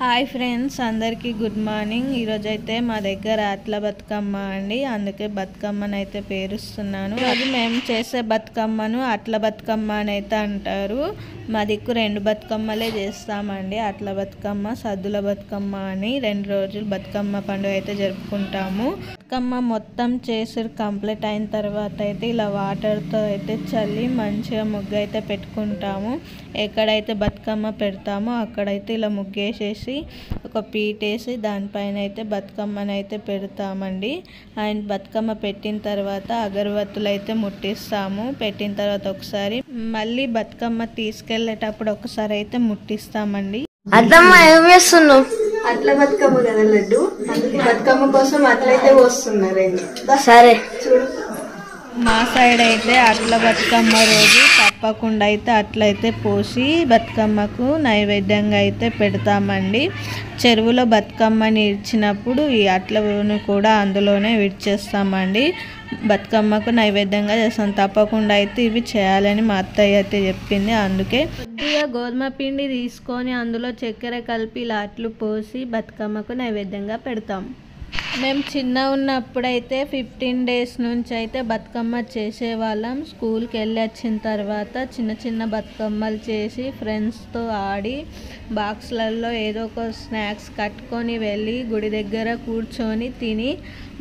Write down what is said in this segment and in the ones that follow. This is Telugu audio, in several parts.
హాయ్ ఫ్రెండ్స్, అందరికీ గుడ్ మార్నింగ్. ఈరోజైతే మా దగ్గర అట్ల బతుకమ్మ అండి, అందుకే బతుకమ్మని అయితే పేరుస్తున్నాను. అది మేము చేసే బతుకమ్మను అట్ల బతుకమ్మ అని అయితే అంటారు. మా దిక్కు 2 బతుకమ్మలే చేస్తామండి, అట్ల బతుకమ్మ, సద్దుల బతుకమ్మ అని 2 రోజులు బతుకమ్మ పండుగ అయితే జరుపుకుంటాము. బతుకమ్మ మొత్తం చేసుడు కంప్లీట్ అయిన తర్వాత అయితే ఇలా వాటర్తో అయితే చల్లి మంచిగా ముగ్గు అయితే పెట్టుకుంటాము. ఎక్కడైతే బతుకమ్మ పెడతామో అక్కడైతే ఇలా ముగ్గేసేసి ఒక పీటేసి దానిపైన అయితే బతుకమ్మని అయితే పెడతామండి. అండ్ బతుకమ్మ పెట్టిన తర్వాత అగరబత్తులు అయితే ముట్టిస్తాము. పెట్టిన తర్వాత ఒకసారి మళ్ళీ బతుకమ్మ తీసుకెళ్లేటప్పుడు ఒకసారి అయితే ముట్టిస్తామండి. అత్తమ్మ ఏం చేస్తున్నావు? అట్ల బతుకమ్మ కదా లడ్డు, అందుకే బతుకమ్మ కోసం అట్లయితే వస్తున్నారండి. సరే చూడు, మా సైడ్ అయితే అట్ల బతుకమ్మ రోజు తప్పకుండా అయితే అట్లయితే పోసి బతుకమ్మకు నైవేద్యంగా అయితే పెడతామండి. చెరువులో బతుకమ్మని ఇచ్చినప్పుడు ఈ అట్లను కూడా అందులోనే విడిచేస్తామండి. బతుకమ్మకు నైవేద్యంగా చేస్తాం. తప్పకుండా అయితే ఇవి చేయాలని మా అత్తయ్య అయితే చెప్పింది. అందుకే కొద్దిగా గోధుమ పిండి తీసుకొని అందులో చక్కెర కలిపి ఇలా అట్లు పోసి బతుకమ్మకు నైవేద్యంగా పెడతాం. మేము చిన్న ఉన్నప్పుడైతే 15 days నుంచి అయితే బతుకమ్మ చేసేవాళ్ళం. స్కూల్కి వెళ్ళి వచ్చిన తర్వాత చిన్న చిన్న బతుకమ్మలు చేసి ఫ్రెండ్స్తో ఆడి బాక్స్లలో ఏదో ఒక స్నాక్స్ కట్టుకొని వెళ్ళి గుడి దగ్గర కూర్చొని తిని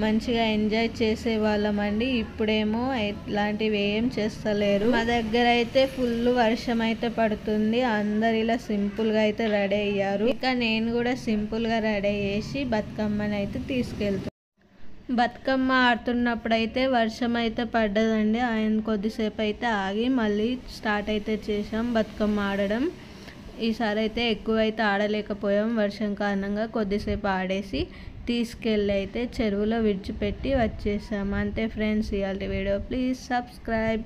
మంచిగా ఎంజాయ్ చేసేవాళ్ళం అండి. ఇప్పుడేమో ఇలాంటివి ఏం చేస్తలేరు. మా దగ్గర అయితే ఫుల్ వర్షం అయితే పడుతుంది. అందరు ఇలా సింపుల్గా అయితే రెడీ అయ్యారు. ఇక నేను కూడా సింపుల్గా రెడీ చేసి బతుకమ్మని అయితే తీసుకెళ్తాను. బతుకమ్మ ఆడుతున్నప్పుడు అయితే వర్షం అయితే పడ్డదండి. ఆయన కొద్దిసేపు అయితే ఆగి మళ్ళీ స్టార్ట్ అయితే చేసాం బతుకమ్మ ఆడడం. ఈసారి అయితే ఎక్కువ అయితే ఆడలేకపోయాం వర్షం కారణంగా. కొద్దిసేపు ఆడేసి తీసుకెళ్ళి అయితే చెరువులో విడిచిపెట్టి వచ్చేసాం. అంతే ఫ్రెండ్స్, ఇవాళ వీడియో. Please subscribe.